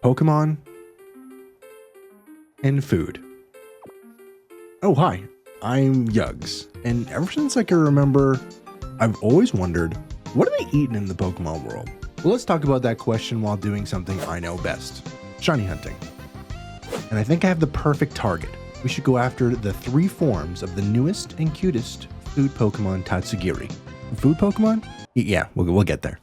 Pokemon, and food. Oh, hi, I'm Yugz, and ever since I can remember, I've always wondered, what are they eating in the Pokemon world? Well, let's talk about that question while doing something I know best, shiny hunting. And I think I have the perfect target. We should go after the 3 forms of the newest and cutest food Pokemon, Tatsugiri. Food Pokemon? Yeah, we'll get there.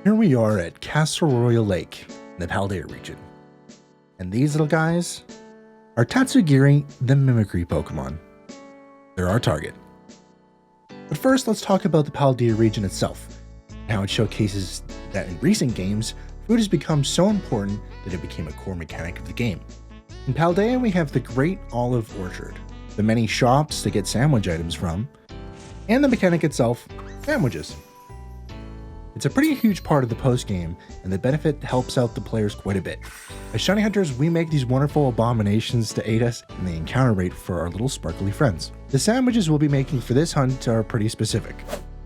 Here we are at Castle Royal Lake in the Paldea region. And these little guys are Tatsugiri, the mimicry Pokemon. They're our target. But first, let's talk about the Paldea region itself, and how it showcases that in recent games, food has become so important that it became a core mechanic of the game. In Paldea, we have the Great Olive Orchard, the many shops to get sandwich items from, and the mechanic itself, sandwiches. It's a pretty huge part of the post-game, and the benefit helps out the players quite a bit. As shiny hunters, we make these wonderful abominations to aid us in the encounter rate for our little sparkly friends. The sandwiches we'll be making for this hunt are pretty specific.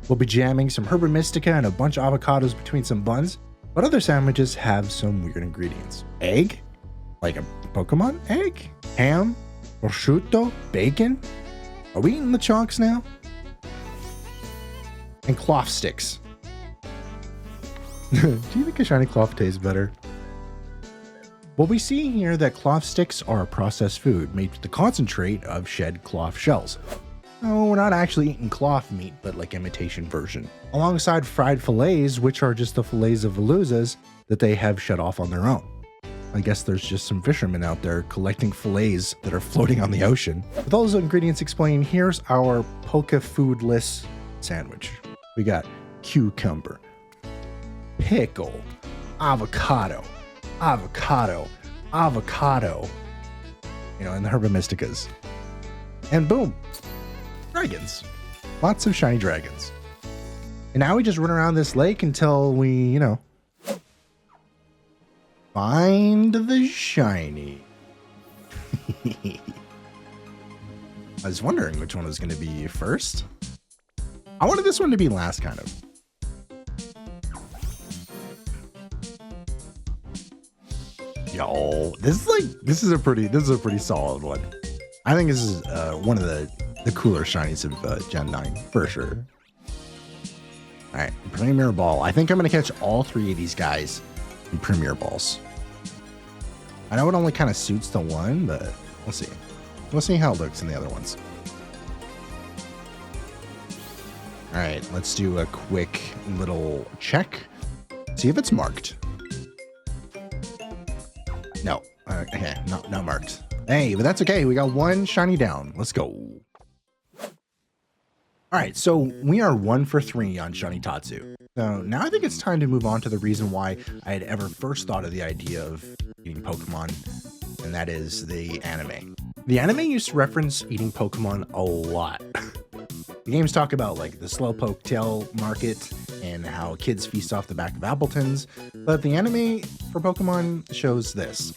We'll be jamming some Herba Mystica and a bunch of avocados between some buns, but other sandwiches have some weird ingredients. Egg? Like a Pokemon egg? Ham? Prosciutto? Bacon? Are we eating the chunks now? And cloth sticks. Do you think a shiny cloth tastes better? Well, we see here that cloth sticks are a processed food made with the concentrate of shed cloth shells. No, we're not actually eating cloth meat, but like imitation version. Alongside fried fillets, which are just the fillets of Veluzas that they have shed off on their own. I guess there's just some fishermen out there collecting fillets that are floating on the ocean. With all those ingredients explained, here's our Pokefood-less sandwich. We got cucumber, pickle, avocado, avocado, avocado, and the Herba Mysticas. And boom, dragons. Lots of shiny dragons. And now we just run around this lake until we, find the shiny. I was wondering which one was going to be first. I wanted this one to be last, kind of. Yo, this is a pretty solid one. I think this is one of the cooler shinies of Gen 9 for sure. All right, Premier Ball. I think I'm gonna catch all 3 of these guys in Premier Balls. I know it only kind of suits the one, but we'll see. We'll see how it looks in the other ones. All right, let's do a quick little check. See if it's marked. No, okay, not marked. Hey, but that's okay. We got 1 shiny down. Let's go. All right, so we are 1 for 3 on Shiny Tatsu. So now I think it's time to move on to the reason why I had ever first thought of the idea of eating Pokemon, and that is the anime. The anime used to reference eating Pokemon a lot. The games talk about like the Slowpoke tail market and how kids feast off the back of Appletons, but the anime for Pokemon shows this.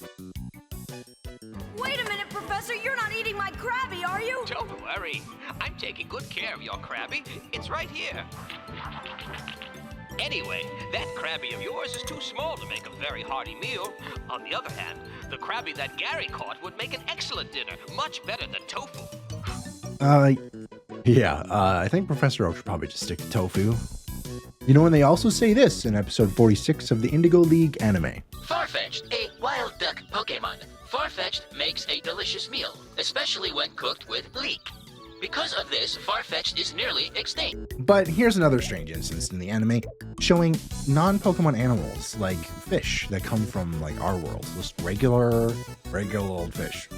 Wait a minute, Professor, you're not eating my Krabby, are you? Don't worry, I'm taking good care of your Krabby. It's right here. Anyway, that Krabby of yours is too small to make a very hearty meal. On the other hand, the Krabby that Gary caught would make an excellent dinner, much better than tofu. Yeah, I think Professor Oak should probably just stick to tofu. And they also say this in episode 46 of the Indigo League anime. Farfetch'd, a wild duck Pokemon. Farfetch'd makes a delicious meal, especially when cooked with leek. Because of this, Farfetch'd is nearly extinct. But here's another strange instance in the anime showing non-Pokemon animals like fish that come from like our world. Just regular old fish.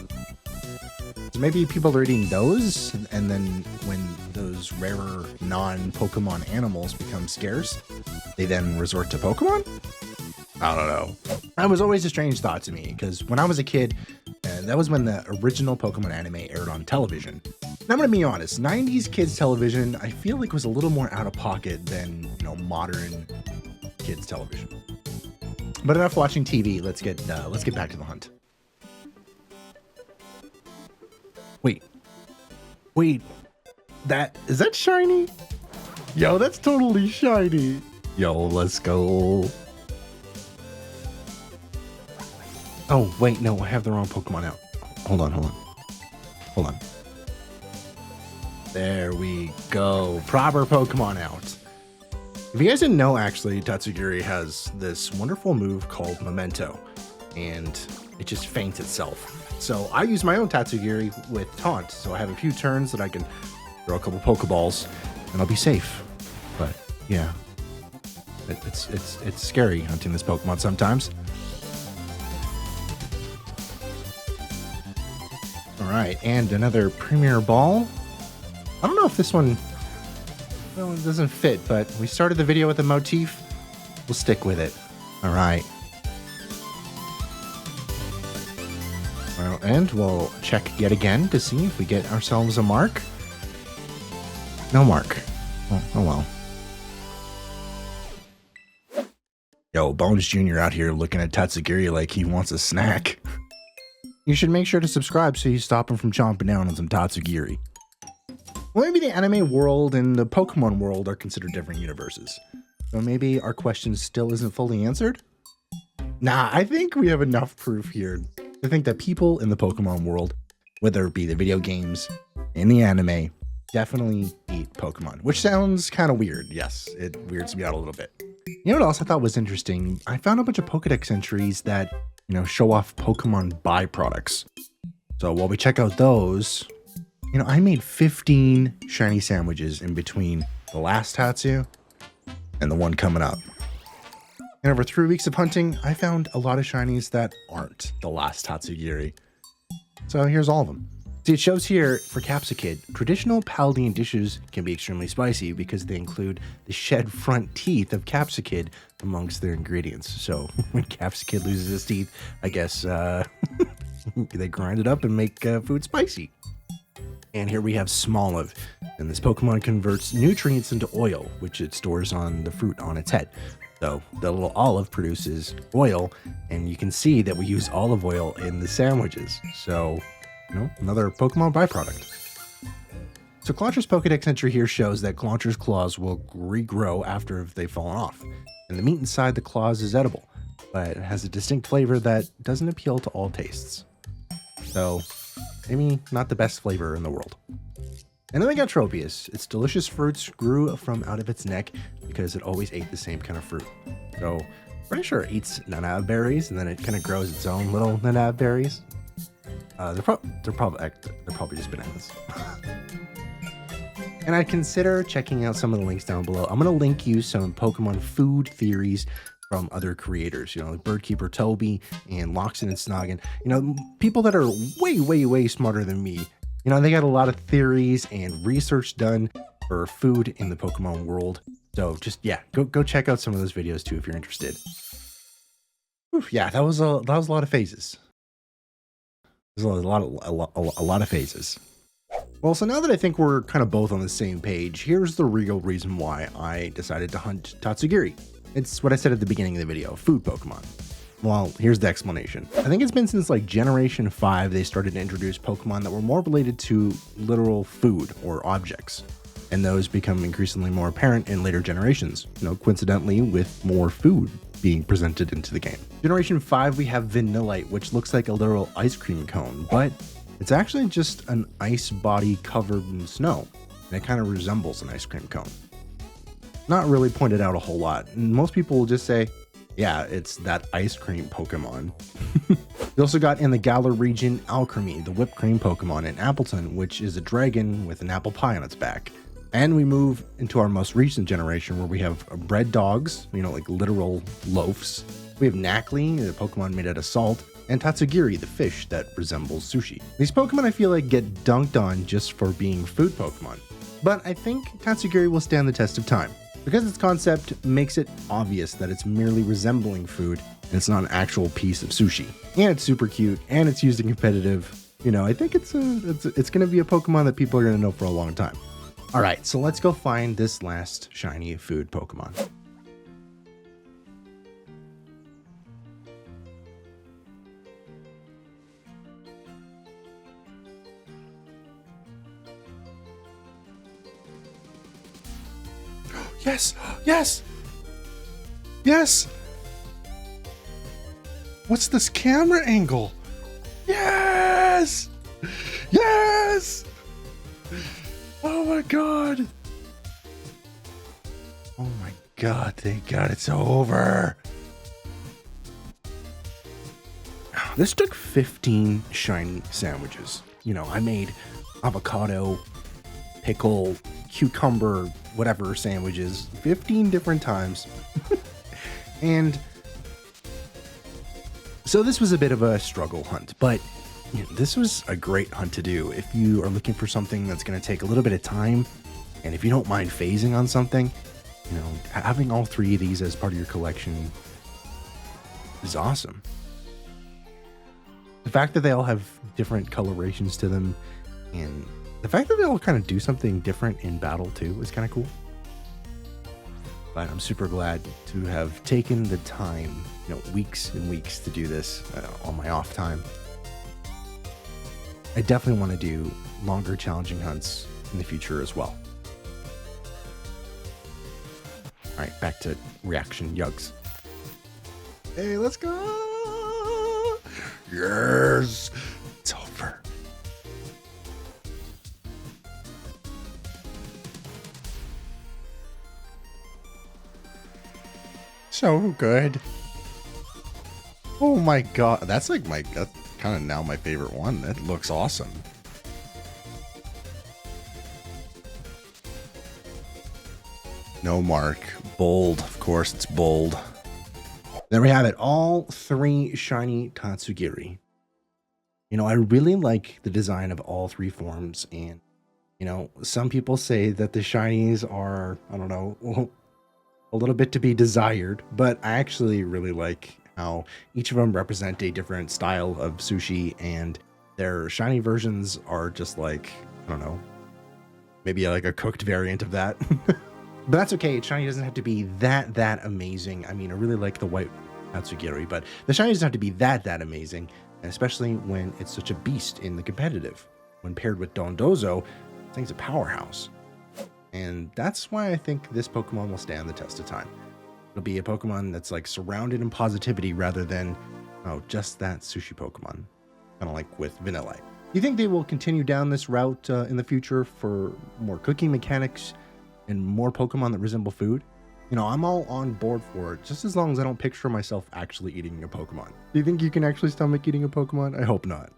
So maybe people are eating those, and then when those rarer non-Pokemon animals become scarce, they then resort to Pokemon? I don't know. That was always a strange thought to me, because when I was a kid, that was when the original Pokemon anime aired on television. And I'm gonna be honest, 90s kids television, I feel like was a little more out of pocket than, modern kids television. But enough watching TV, let's get back to the hunt. Wait, is that shiny? Yo, that's totally shiny. Yo, let's go. Oh, wait, no, I have the wrong Pokemon out. Hold on. There we go. Proper Pokemon out. If you guys didn't know, actually, Tatsugiri has this wonderful move called Memento, and it just faints itself. So I use my own Tatsugiri with Taunt, so I have a few turns that I can throw a couple Pokeballs, and I'll be safe. But yeah, it's scary hunting this Pokemon sometimes. All right, and another Premier Ball. I don't know if this one, well, it doesn't fit, but we started the video with a motif. We'll stick with it. All right. Well, and we'll check yet again to see if we get ourselves a mark. No mark. Oh well. Yo, Bones Jr. out here looking at Tatsugiri like he wants a snack. You should make sure to subscribe so you stop him from chomping down on some Tatsugiri. Well, maybe the anime world and the Pokemon world are considered different universes. So maybe our question still isn't fully answered? Nah, I think we have enough proof here to think that people in the Pokemon world, whether it be the video games and the anime, definitely eat Pokemon, which sounds kind of weird. Yes, it weirds me out a little bit. You know what else I thought was interesting? I found a bunch of Pokedex entries that, show off Pokemon byproducts. So while we check out those, I made 15 shiny sandwiches in between the last Tatsu and the one coming up. And over 3 weeks of hunting, I found a lot of shinies that aren't the last Tatsugiri. So here's all of them. See, it shows here for Capsicid, traditional Paldean dishes can be extremely spicy because they include the shed front teeth of Capsicid amongst their ingredients. So when Capsicid loses his teeth, I guess they grind it up and make food spicy. And here we have Smoliv, and this Pokemon converts nutrients into oil, which it stores on the fruit on its head. So the little olive produces oil, and you can see that we use olive oil in the sandwiches. So, another Pokemon byproduct. So Clauncher's Pokedex entry here shows that Clauncher's claws will regrow after they've fallen off, and the meat inside the claws is edible, but it has a distinct flavor that doesn't appeal to all tastes. So, maybe not the best flavor in the world. And then we got Tropius. Its delicious fruits grew from out of its neck because it always ate the same kind of fruit. So, pretty sure it eats nanab berries, and then it kind of grows its own little nanab berries. They're probably just bananas. And I'd consider checking out some of the links down below. I'm going to link you some Pokemon food theories from other creators, like Birdkeeper Toby and Lockstin and Gnoggin. People that are way, way, way smarter than me. They got a lot of theories and research done for food in the Pokemon world. So just, go check out some of those videos too if you're interested. Oof, yeah, that was a lot of phases. There's a lot of phases. Well, so now that I think we're kind of both on the same page, here's the real reason why I decided to hunt Tatsugiri. It's what I said at the beginning of the video, food Pokemon. Well, here's the explanation. I think it's been since like Generation 5 they started to introduce Pokemon that were more related to literal food or objects. And those become increasingly more apparent in later generations, coincidentally with more food being presented into the game. Generation 5 we have Vanillite, which looks like a literal ice cream cone, but it's actually just an ice body covered in snow, and it kind of resembles an ice cream cone. Not really pointed out a whole lot, and most people will just say, yeah, it's that ice cream Pokemon. We also got in the Galar region Alchemy, the whipped cream Pokemon, and Applin, which is a dragon with an apple pie on its back. And we move into our most recent generation where we have bread dogs, like literal loaves. We have Knackley, the Pokemon made out of salt, and Tatsugiri, the fish that resembles sushi. These Pokemon I feel like get dunked on just for being food Pokemon. But I think Tatsugiri will stand the test of time, because its concept makes it obvious that it's merely resembling food and it's not an actual piece of sushi. And it's super cute, and it's used in competitive. I think it's going to be a Pokemon that people are going to know for a long time. All right, so let's go find this last shiny food Pokemon. Yes! Yes! Yes! What's this camera angle? Yes! Yes! Oh my god! Oh my god, thank god it's over. This took 15 shiny sandwiches. You know, I made avocado, pickle, cucumber, whatever sandwiches 15 different times. And so this was a bit of a struggle hunt, but you know, this was a great hunt to do if you are looking for something that's going to take a little bit of time, and if you don't mind phasing on something. You know, having all 3 of these as part of your collection is awesome. The fact that they all have different colorations to them, and the fact that they all kind of do something different in battle too, is kind of cool. But I'm super glad to have taken the time, you know, weeks and weeks to do this on my off time. I definitely want to do longer challenging hunts in the future as well. All right, back to reaction yugz. Hey, let's go! Yes! It's over. So good. Oh my god, that's like that's kind of now my favorite one. That looks awesome. No mark. Bold. Of course, it's bold. There we have it. All 3 shiny Tatsugiri. You know, I really like the design of all 3 forms. And, you know, some people say that the shinies are, I don't know, a little bit to be desired. But I actually really like how each of them represent a different style of sushi. And their shiny versions are just like, I don't know, maybe like a cooked variant of that. But that's okay. Shiny doesn't have to be that amazing. I mean, I really like the white Tatsugiri, but the shiny doesn't have to be that amazing, especially when it's such a beast in the competitive. When paired with Dondozo, this thing's a powerhouse. And that's why I think this Pokemon will stand the test of time. It'll be a Pokemon that's like surrounded in positivity rather than, oh, just that sushi Pokemon. Kind of like with Vanilla. Do you think they will continue down this route in the future for more cooking mechanics and more Pokemon that resemble food? You know, I'm all on board for it, just as long as I don't picture myself actually eating a Pokemon. Do you think you can actually stomach eating a Pokemon? I hope not.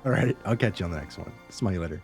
All right, I'll catch you on the next one. Smile later.